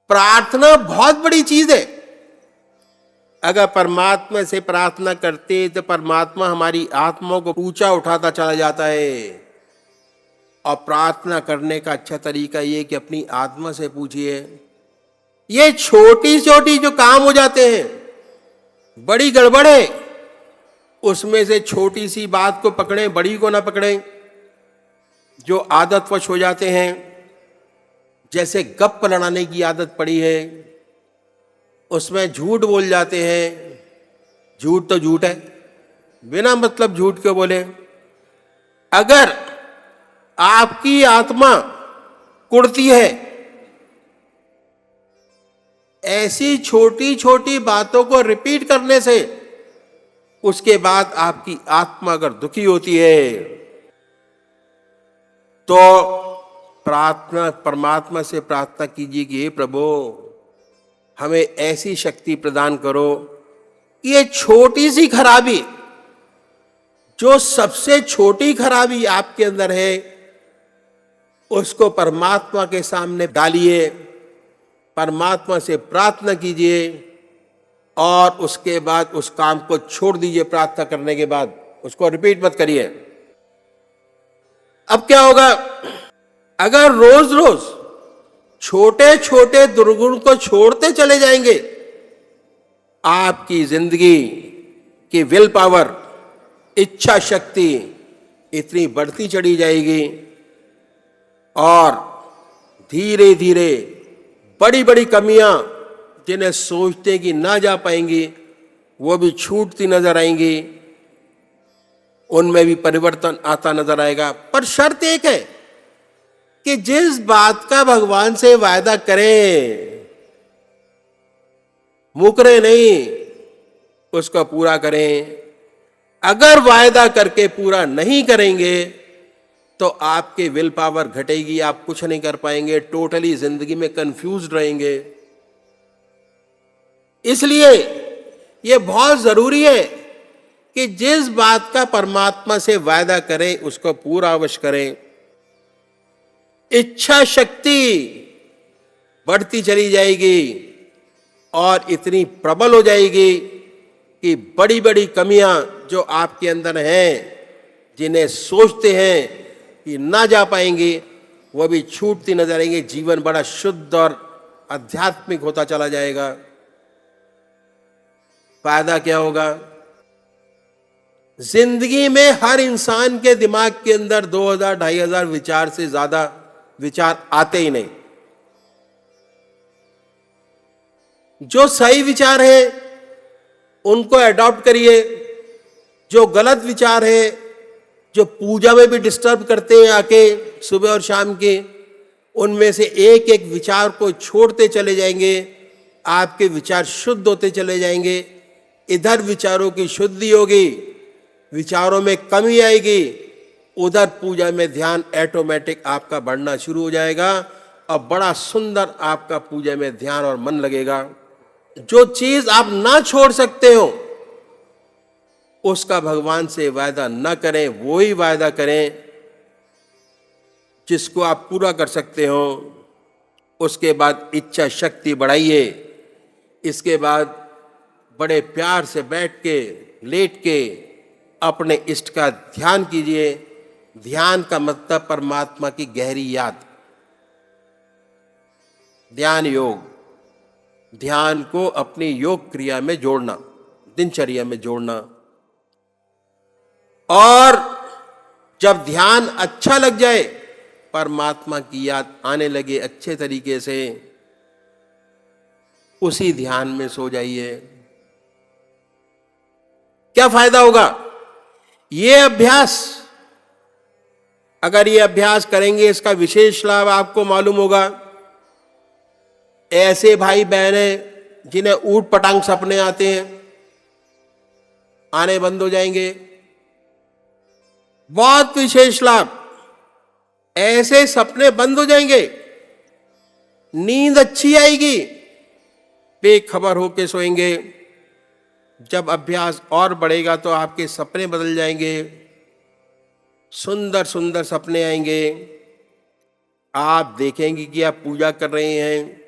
प्रार्थना बहुत बड़ी चीज है। अगर परमात्मा से प्रार्थना करते तो परमात्मा हमारी आत्मा को ऊंचा उठाता चला जाता है। और प्रार्थना करने का अच्छा तरीका ये कि अपनी आत्मा से पूछिए। ये छोटी छोटी जो काम हो जाते हैं, बड़ी गड़बड़ है, उसमें से छोटी सी बात को पकड़ें, बड़ी को ना पकड़ें। जो आदतवश हो जाते हैं, जैसे गप लड़ाने की आदत पड़ी है, उसमें झूठ बोल जाते हैं। झूठ तो झूठ है, बिना मतलब झूठ क्यों बोले। अगर आपकी आत्मा कुढ़ती है, ऐसी छोटी छोटी बातों को रिपीट करने से, उसके बाद आपकी आत्मा अगर दुखी होती है तो प्रार्थना, परमात्मा से प्रार्थना कीजिए कि हे प्रभु, हमें ऐसी शक्ति प्रदान करो कि ये छोटी सी खराबी, जो सबसे छोटी खराबी आपके अंदर है, उसको परमात्मा के सामने डालिए, परमात्मा से प्रार्थना कीजिए और उसके बाद उस काम को छोड़ दीजिए। प्रार्थना करने के बाद उसको रिपीट मत करिए। अब क्या होगा, अगर रोज रोज छोटे छोटे दुर्गुण को छोड़ते चले जाएंगे, आपकी जिंदगी की विल पावर, इच्छा शक्ति इतनी बढ़ती चली जाएगी और धीरे धीरे बड़ी बड़ी कमियां जिन्हें सोचते कि ना जा पाएंगी, वो भी छूटती नजर आएंगी, उनमें भी परिवर्तन आता नजर आएगा। पर शर्त एक है कि जिस बात का भगवान से वायदा करें, मुकरे नहीं, उसको पूरा करें। अगर वायदा करके पूरा नहीं करेंगे तो आपके विल पावर घटेगी, आप कुछ नहीं कर पाएंगे, टोटली जिंदगी में कंफ्यूज रहेंगे। इसलिए यह बहुत जरूरी है कि जिस बात का परमात्मा से वायदा करें उसको पूरा अवश्य करें। इच्छा शक्ति बढ़ती चली जाएगी और इतनी प्रबल हो जाएगी कि बड़ी बड़ी कमियां जो आपके अंदर हैं, जिन्हें सोचते हैं कि ना जा पाएंगे, वो भी छूटती नजर आएंगे। जीवन बड़ा शुद्ध और आध्यात्मिक होता चला जाएगा। फायदा क्या होगा, जिंदगी में हर इंसान के दिमाग के अंदर 2000-2500 विचार से ज्यादा विचार आते ही नहीं। जो सही विचार है उनको अडॉप्ट करिए, जो गलत विचार है, जो पूजा में भी डिस्टर्ब करते हैं आके सुबह और शाम के, उनमें से एक एक विचार को छोड़ते चले जाएंगे, आपके विचार शुद्ध होते चले जाएंगे। इधर विचारों की शुद्धि होगी, विचारों में कमी आएगी, उधर पूजा में ध्यान ऑटोमेटिक आपका बढ़ना शुरू हो जाएगा और बड़ा सुंदर आपका पूजा में ध्यान और मन लगेगा। जो चीज आप ना छोड़ सकते हो उसका भगवान से वायदा ना करें, वो ही वायदा करें जिसको आप पूरा कर सकते हो। उसके बाद इच्छा शक्ति बढ़ाइए। इसके बाद बड़े प्यार से बैठ के, लेट के अपने इष्ट का ध्यान कीजिए। ध्यान का मतलब परमात्मा की गहरी याद, ध्यान योग, ध्यान को अपनी योग क्रिया में जोड़ना, दिनचर्या में जोड़ना। और जब ध्यान अच्छा लग जाए, परमात्मा की याद आने लगे अच्छे तरीके से, उसी ध्यान में सो जाइए। क्या फायदा होगा, ये अभ्यास, अगर ये अभ्यास करेंगे इसका विशेष लाभ आपको मालूम होगा। ऐसे भाई बहन हैं जिन्हें ऊट पटांग सपने आते हैं, आने बंद हो जाएंगे। बहुत विशेष लाभ, ऐसे सपने बंद हो जाएंगे, नींद अच्छी आएगी, बेखबर होके सोएंगे। जब अभ्यास और बढ़ेगा तो आपके सपने बदल जाएंगे, सुंदर सुंदर सपने आएंगे। आप देखेंगे कि आप पूजा कर रहे हैं,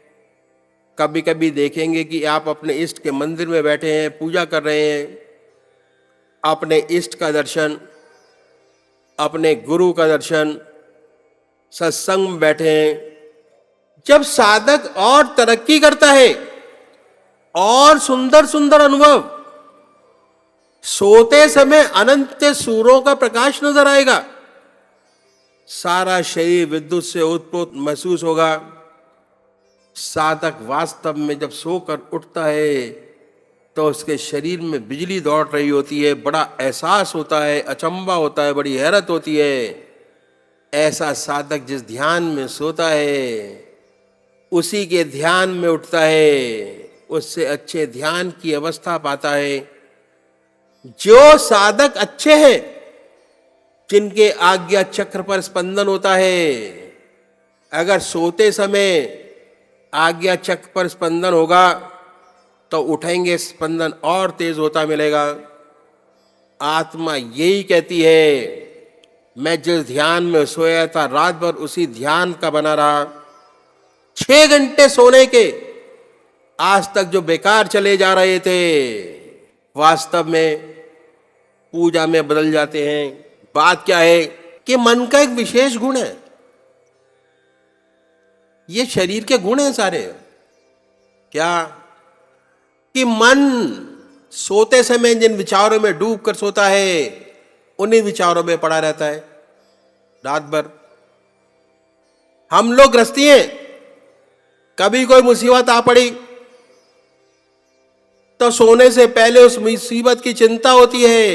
कभी कभी देखेंगे कि आप अपने इष्ट के मंदिर में बैठे हैं, पूजा कर रहे हैं, अपने इष्ट का दर्शन, अपने गुरु का दर्शन, सत्संग में बैठे हैं। जब साधक और तरक्की करता है और सुंदर सुंदर अनुभव, सोते समय अनंत सूर्यों का प्रकाश नजर आएगा, सारा शरीर विद्युत से उत्प्रोत महसूस होगा। साधक वास्तव में जब सोकर उठता है तो उसके शरीर में बिजली दौड़ रही होती है, बड़ा एहसास होता है, अचंभा होता है, बड़ी हैरत होती है। ऐसा साधक जिस ध्यान में सोता है उसी के ध्यान में उठता है, उससे अच्छे ध्यान की अवस्था पाता है। जो साधक अच्छे हैं, जिनके आज्ञा चक्र पर स्पंदन होता है, अगर सोते समय आज्ञा चक्र पर स्पंदन होगा तो उठेंगे, स्पंदन और तेज होता मिलेगा। आत्मा यही कहती है, मैं जिस ध्यान में सोया था रात भर उसी ध्यान का बना रहा। 6 घंटे सोने के आज तक जो बेकार चले जा रहे थे, वास्तव में पूजा में बदल जाते हैं। बात क्या है कि मन का एक विशेष गुण है, ये शरीर के गुण हैं सारे। क्या कि मन सोते समय जिन विचारों में डूब कर सोता है उन्हीं विचारों में पड़ा रहता है रात भर। हम लोग गृहस्थी हैं, कभी कोई मुसीबत आ पड़ी तो सोने से पहले उस मुसीबत की चिंता होती है,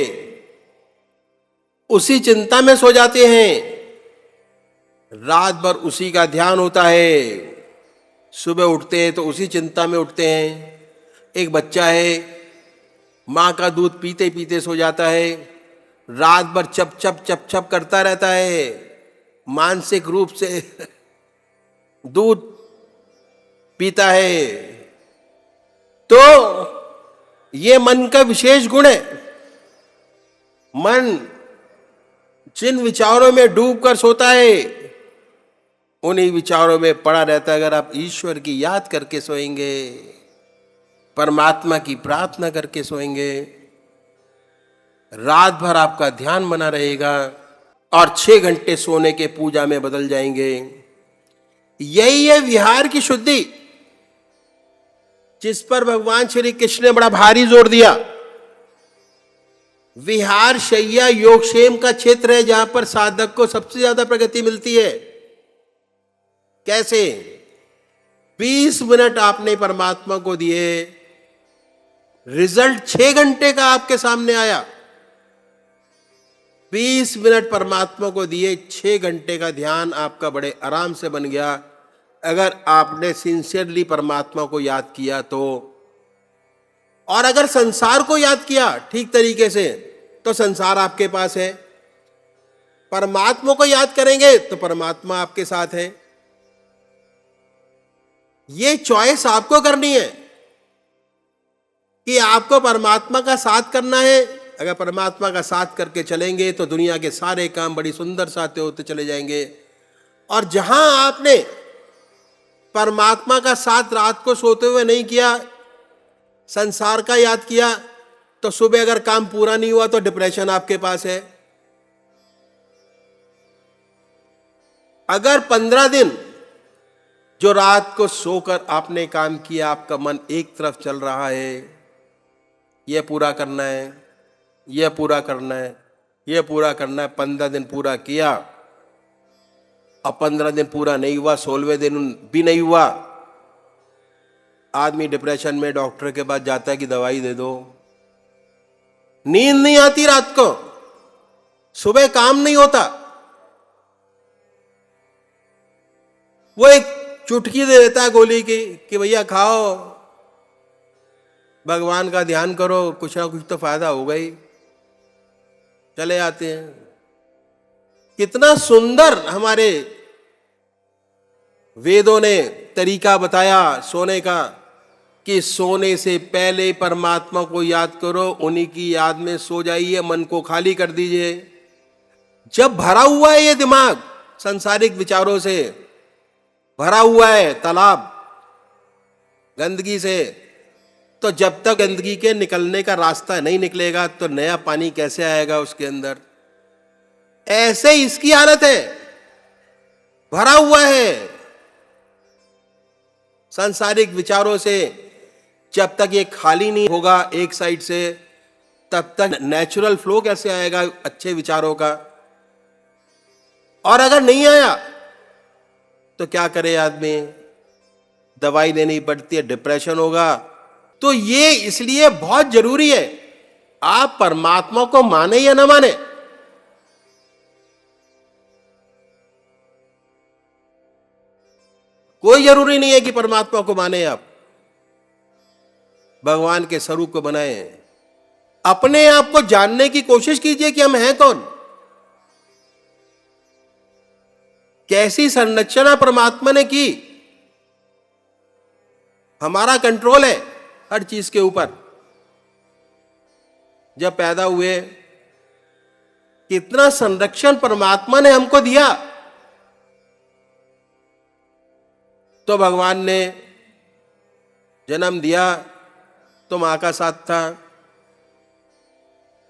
उसी चिंता में सो जाते हैं, रात भर उसी का ध्यान होता है, सुबह उठते हैं तो उसी चिंता में उठते हैं। एक बच्चा है, माँ का दूध पीते पीते सो जाता है, रात भर चप चप चप चप करता रहता है, मानसिक रूप से दूध पीता है। तो ये मन का विशेष गुण है। मन जिन विचारों में डूबकर सोता है उन्हीं विचारों में पड़ा रहता है। अगर आप ईश्वर की याद करके सोएंगे, परमात्मा की प्रार्थना करके सोएंगे, रात भर आपका ध्यान बना रहेगा और 6 घंटे सोने के पूजा में बदल जाएंगे। यही है विहार की शुद्धि, जिस पर भगवान श्री कृष्ण ने बड़ा भारी जोर दिया। विहार शैया योगक्षेम का क्षेत्र है जहां पर साधक को सबसे ज्यादा प्रगति मिलती है। कैसे? 20 मिनट आपने परमात्मा को दिए, रिजल्ट 6 घंटे का आपके सामने आया। 20 मिनट परमात्मा को दिए, 6 घंटे का ध्यान आपका बड़े आराम से बन गया। अगर आपने सिंसियरली परमात्मा को याद किया तो, और अगर संसार को याद किया ठीक तरीके से तो संसार आपके पास है। परमात्मा को याद करेंगे तो परमात्मा आपके साथ है। ये चॉइस आपको करनी है कि आपको परमात्मा का साथ करना है। अगर परमात्मा का साथ करके चलेंगे तो दुनिया के सारे काम बड़ी सुंदर साथ होते चले जाएंगे। और जहां आपने परमात्मा का साथ रात को सोते हुए नहीं किया, संसार का याद किया, तो सुबह अगर काम पूरा नहीं हुआ तो डिप्रेशन आपके पास है। अगर 15 दिन जो रात को सोकर आपने काम किया, आपका मन एक तरफ चल रहा है, यह पूरा करना है, यह पूरा करना है, यह पूरा करना है, 15 दिन पूरा किया, अब 15 दिन पूरा नहीं हुआ, 16वें दिन भी नहीं हुआ, आदमी डिप्रेशन में डॉक्टर के पास जाता है कि दवाई दे दो। नींद नहीं आती रात को, सुबह काम नहीं होता, वो एक चुटकी दे देता है गोली की कि भैया खाओ, भगवान का ध्यान करो, कुछ ना कुछ तो फायदा होगा ही। चले आते हैं। कितना सुंदर हमारे वेदों ने तरीका बताया सोने का कि सोने से पहले परमात्मा को याद करो, उन्हीं की याद में सो जाइए, मन को खाली कर दीजिए। जब भरा हुआ है ये दिमाग सांसारिक विचारों से, भरा हुआ है तालाब, गंदगी से। तो जब तक गंदगी के निकलने का रास्ता नहीं निकलेगा तो नया पानी कैसे आएगा उसके अंदर? ऐसे ही इसकी हालत है, भरा हुआ है सांसारिक विचारों से। जब तक ये खाली नहीं होगा एक साइड से, तब तक नेचुरल फ्लो कैसे आएगा अच्छे विचारों का? और अगर नहीं आया तो क्या करे आदमी? दवाई लेनी पड़ती है, डिप्रेशन होगा। तो ये इसलिए बहुत जरूरी है, आप परमात्मा को माने या ना माने, कोई जरूरी नहीं है कि परमात्मा को माने आप, भगवान के स्वरूप को बनाए। अपने आप को जानने की कोशिश कीजिए कि हम हैं कौन, कैसी संरचना परमात्मा ने की। हमारा कंट्रोल है हर चीज के ऊपर। जब पैदा हुए कितना संरक्षण परमात्मा ने हमको दिया। तो भगवान ने जन्म दिया तो मां का साथ था,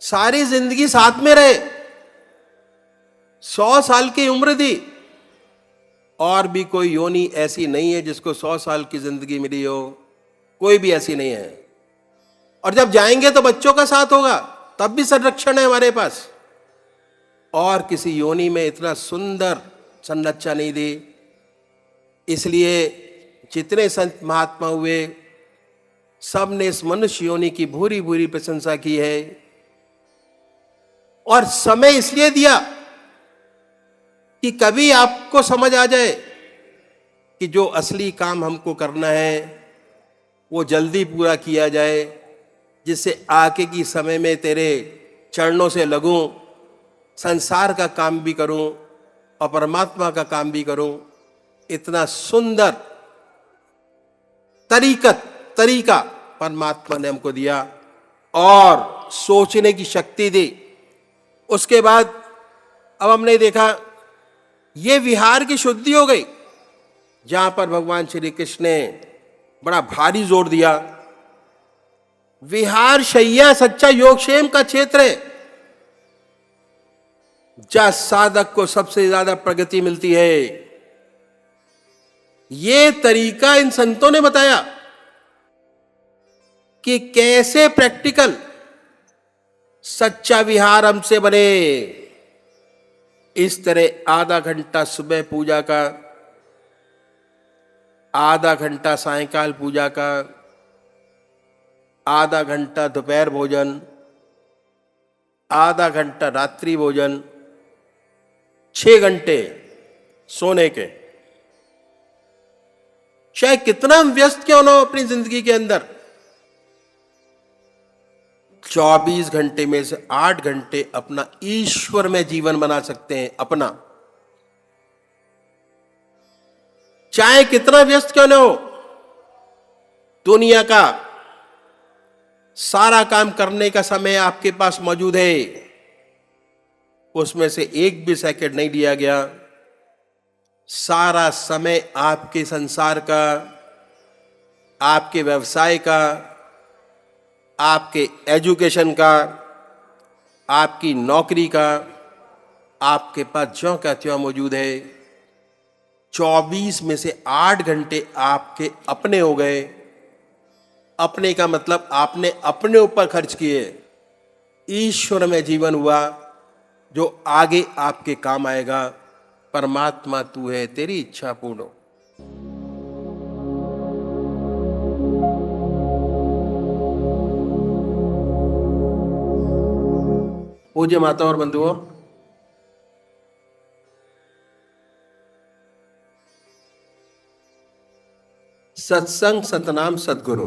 सारी जिंदगी साथ में रहे, 100 साल की उम्र दी। और भी कोई योनि ऐसी नहीं है जिसको 100 साल की जिंदगी मिली हो, कोई भी ऐसी नहीं है। और जब जाएंगे तो बच्चों का साथ होगा, तब भी संरक्षण है हमारे पास। और किसी योनि में इतना सुंदर संरचना नहीं दी। इसलिए जितने संत महात्मा हुए सब ने इस मनुष्य योनि की भूरी भूरी प्रशंसा की है। और समय इसलिए दिया कि कभी आपको समझ आ जाए कि जो असली काम हमको करना है वो जल्दी पूरा किया जाए, जिससे आगे की समय में तेरे चरणों से लगूं, संसार का काम भी करूं और परमात्मा का काम भी करूं। इतना सुंदर तरीका परमात्मा ने हमको दिया और सोचने की शक्ति दी। उसके बाद अब हमने देखा ये विहार की शुद्धि हो गई, जहां पर भगवान श्री कृष्ण ने बड़ा भारी जोर दिया। विहार शैया सच्चा योगक्षेम का क्षेत्र है, जहां साधक को सबसे ज्यादा प्रगति मिलती है। ये तरीका इन संतों ने बताया कि कैसे प्रैक्टिकल सच्चा विहार हमसे बने। इस तरह आधा घंटा सुबह पूजा का, आधा घंटा सायंकाल पूजा का, आधा घंटा दोपहर भोजन, आधा घंटा रात्रि भोजन, 6 घंटे सोने के। चाहे कितना व्यस्त क्यों ना हो अपनी जिंदगी के अंदर, 24 घंटे में से 8 घंटे अपना ईश्वर में जीवन बना सकते हैं अपना। चाहे कितना व्यस्त क्यों ना हो, दुनिया का सारा काम करने का समय आपके पास मौजूद है, उसमें से एक भी सेकंड नहीं दिया गया। सारा समय आपके संसार का, आपके व्यवसाय का, आपके एजुकेशन का, आपकी नौकरी का आपके पास ज्यों का त्यों मौजूद है। 24 में से 8 घंटे आपके अपने हो गए। अपने का मतलब आपने अपने ऊपर खर्च किए। ईश्वर में जीवन हुआ जो आगे आपके काम आएगा। परमात्मा तू है, तेरी इच्छा पूर्ण हो। पूज्य माता और बंधुओं, सत्संग, सतनाम, सद्गुरु,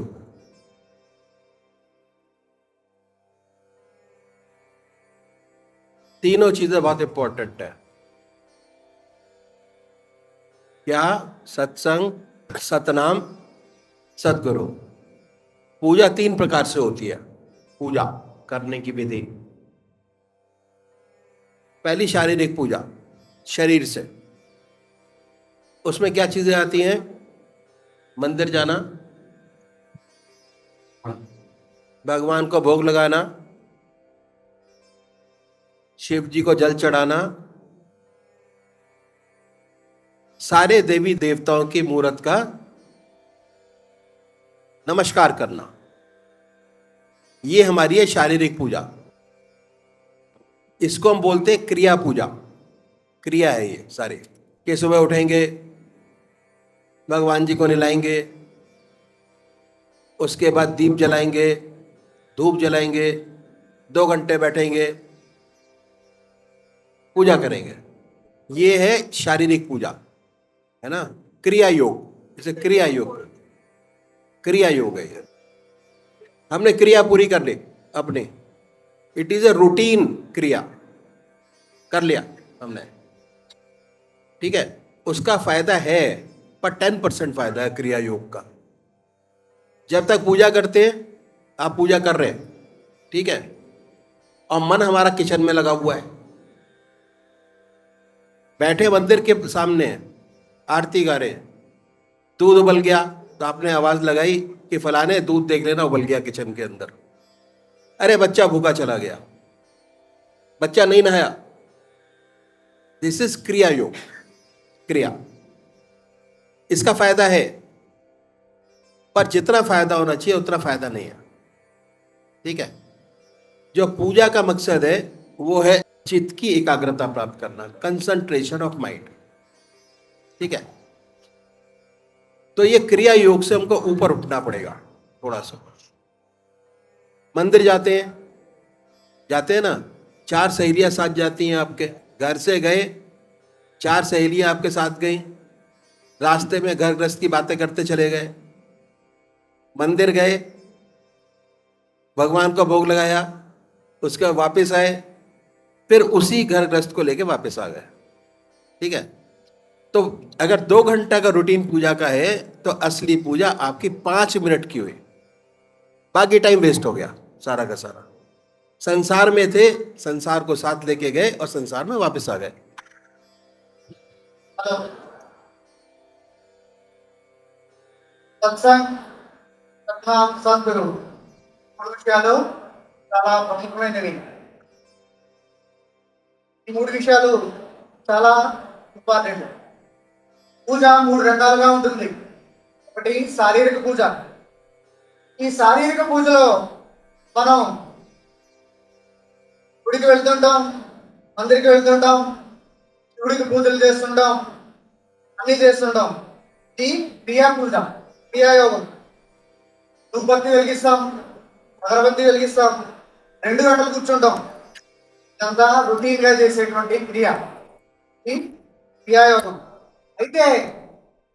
तीनों चीजें बहुत इंपॉर्टेंट है। क्या? सत्संग, सतनाम, सद्गुरु। पूजा 3 प्रकार से होती है। पूजा करने की विधि, पहली शारीरिक पूजा, शरीर से। उसमें क्या चीजें आती हैं? मंदिर जाना, भगवान को भोग लगाना, शिव जी को जल चढ़ाना, सारे देवी देवताओं की मूर्त का नमस्कार करना, ये हमारी है शारीरिक पूजा। इसको हम बोलते हैं क्रिया पूजा। क्रिया है ये सारे कि सुबह उठेंगे, भगवान जी को नहलाएंगे, उसके बाद दीप जलाएंगे, धूप जलाएंगे, 2 घंटे बैठेंगे, पूजा करेंगे। ये है शारीरिक पूजा, है ना। क्रिया योग, इसे क्रिया योग, क्रिया योग है ये। हमने क्रिया पूरी कर ली अपनी, इट इज ए रूटीन क्रिया, कर लिया हमने, ठीक है। उसका फायदा है, पर 10% फायदा है क्रिया योग का। जब तक पूजा करते हैं, आप पूजा कर रहे हैं, ठीक है, और मन हमारा किचन में लगा हुआ है, बैठे मंदिर के सामने आरती गा रहे, दूध उबल गया तो आपने आवाज लगाई कि फलाने दूध देख लेना उबल गया किचन के अंदर। अरे बच्चा भूखा चला गया, बच्चा नहीं नहाया। दिस इज क्रिया योग, क्रिया। इसका फायदा है, पर जितना फायदा होना चाहिए उतना फायदा नहीं है, ठीक है। जो पूजा का मकसद है वो है चित्त की एकाग्रता प्राप्त करना, कंसंट्रेशन ऑफ माइंड, ठीक है। तो ये क्रिया योग से हमको ऊपर उठना पड़ेगा थोड़ा सा। मंदिर जाते हैं ना, 4 सहेलियां साथ जाती हैं, आपके घर से गए, 4 सहेलियां आपके साथ गई, रास्ते में घर गृहस्थ की बातें करते चले गए, मंदिर गए, भगवान को भोग लगाया, उसके बाद वापस आए, फिर उसी घर गृहस्थ को लेके वापस आ गए, ठीक है। तो अगर 2 घंटा का रूटीन पूजा का है तो असली पूजा आपकी 5 मिनट की हुई, बाकी टाइम वेस्ट हो गया सारा का सारा। संसार में थे, संसार को साथ लेके गए और संसार में वापस आ गए। సత్సంగ్ తథా సద్గురు 3 విషయాలు చాలా ప్రముఖమైనవి. ఈ 3 విషయాలు చాలా ఇంపార్టెంట్. పూజ 3 రకాలుగా ఉంటుంది. ఒకటి శారీరక పూజ. ఈ శారీరక పూజలో మనం గుడికి వెళ్తుంటాం, మందిరికి వెళ్తుంటాం, శివుడికి పూజలు చేస్తుంటాం, అన్నీ చేస్తుంటాం. ఇది క్రియా పూజ, క్రియాయోగం. ధూపబత్తి వెలిగిస్తాం, అగరబత్తి వెలిగిస్తాం, 2 గంటలు కూర్చుంటాం. ఇదంతా రొటీన్గా చేసేటువంటి క్రియ, ఇది క్రియాయోగం. అయితే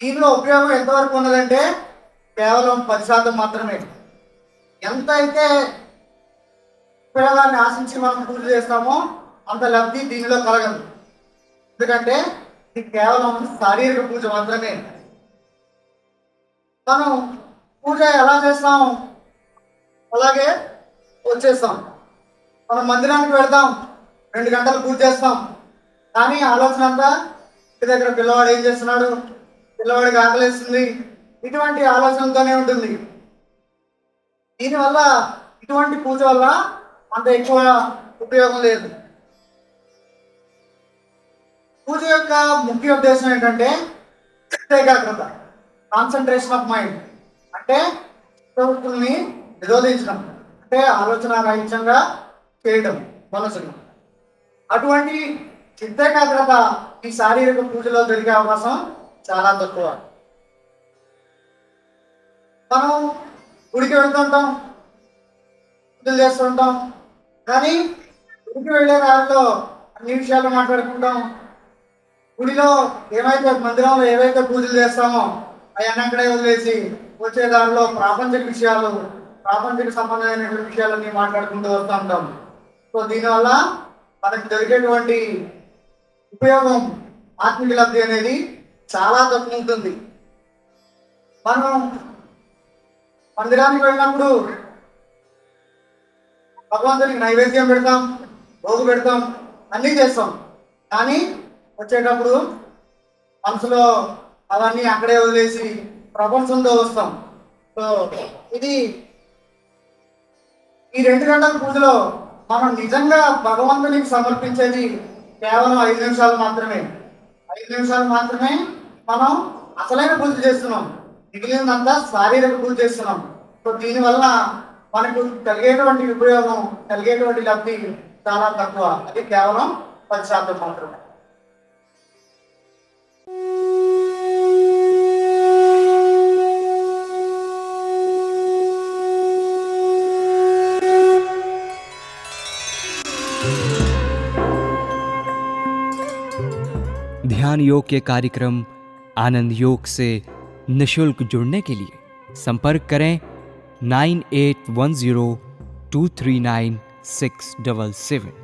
దీనిలో ఉపయోగం ఎంతవరకు ఉన్నదంటే కేవలం 10% మాత్రమే. ఎంత అయితే ఉపయోగాన్ని ఆశించి మనం పూజ చేస్తామో అంత లబ్ధి దీనిలో కలగదు. ఎందుకంటే ఇది కేవలం శారీరక పూజ మాత్రమే. మనం పూజ ఎలా చేస్తాం అలాగే వచ్చేస్తాం. మనం మందిరానికి వెళ్తాం, 2 గంటలు పూజ చేస్తాం, కానీ ఆలోచన అంతా ఇంటి దగ్గర పిల్లవాడు ఏం చేస్తున్నాడు, పిల్లవాడికి ఆకలిస్తుంది, ఇటువంటి ఆలోచనతోనే ఉంటుంది. దీనివల్ల ఇటువంటి పూజ వల్ల అంత ఎక్కువ ఉపయోగం లేదు. పూజ యొక్క ముఖ్య ఉద్దేశం ఏంటంటే ఏకాగ్రత, కాన్సన్ట్రేషన్ ఆఫ్ మైండ్. అంటే చిత్తవృత్తుల్ని నిరోధించడం, అంటే ఆలోచన రహితంగా చేయడం మనసును. అటువంటి చిత్తేకాగ్రత ఈ శారీరక పూజలో దొరికే అవకాశం చాలా తక్కువ. మనం గుడికి వెళ్తుంటాం, పూజలు చేస్తుంటాం, కానీ గుడికి వెళ్ళే దారిలో అన్ని విషయాలు మాట్లాడుకుంటాం. గుడిలో ఏమైతే మందిరంలో ఏవైతే పూజలు చేస్తామో అవన్నీ అక్కడే వదిలేసి వచ్చే దారిలో ప్రాపంచిక విషయాలు, ప్రాపంచిక సంబంధమైనటువంటి విషయాలన్నీ మాట్లాడుకుంటూ వస్తూ ఉంటాం. సో దీనివల్ల మనకి దొరికేటువంటి ఉపయోగం, ఆత్మిక లబ్ధి అనేది చాలా తక్కువ ఉంటుంది. మనం మందిరానికి వెళ్ళినప్పుడు భగవంతునికి నైవేద్యం పెడతాం, భోగు పెడతాం, అన్నీ చేస్తాం, కానీ వచ్చేటప్పుడు మనసులో అవన్నీ అక్కడే వదిలేసి ప్రపంచంతో వస్తాం. సో ఇది ఈ 2 గంటల పూజలో మనం నిజంగా భగవంతునికి సమర్పించేది కేవలం 5 నిమిషాలు మాత్రమే. 5 నిమిషాలు మాత్రమే మనం అసలైన పూజ చేస్తున్నాం. మిగిలినంతా శారీరక పూజ చేస్తున్నాం. సో దీనివల్ల మనకు కలిగేటువంటి ఉపయోగం, కలిగేటువంటి లబ్ధి చాలా తక్కువ. అది కేవలం 10% మాత్రమే. ध्यान योग के कार्यक्रम आनंद योग से निशुल्क जुड़ने के लिए संपर्क करें 9810239677।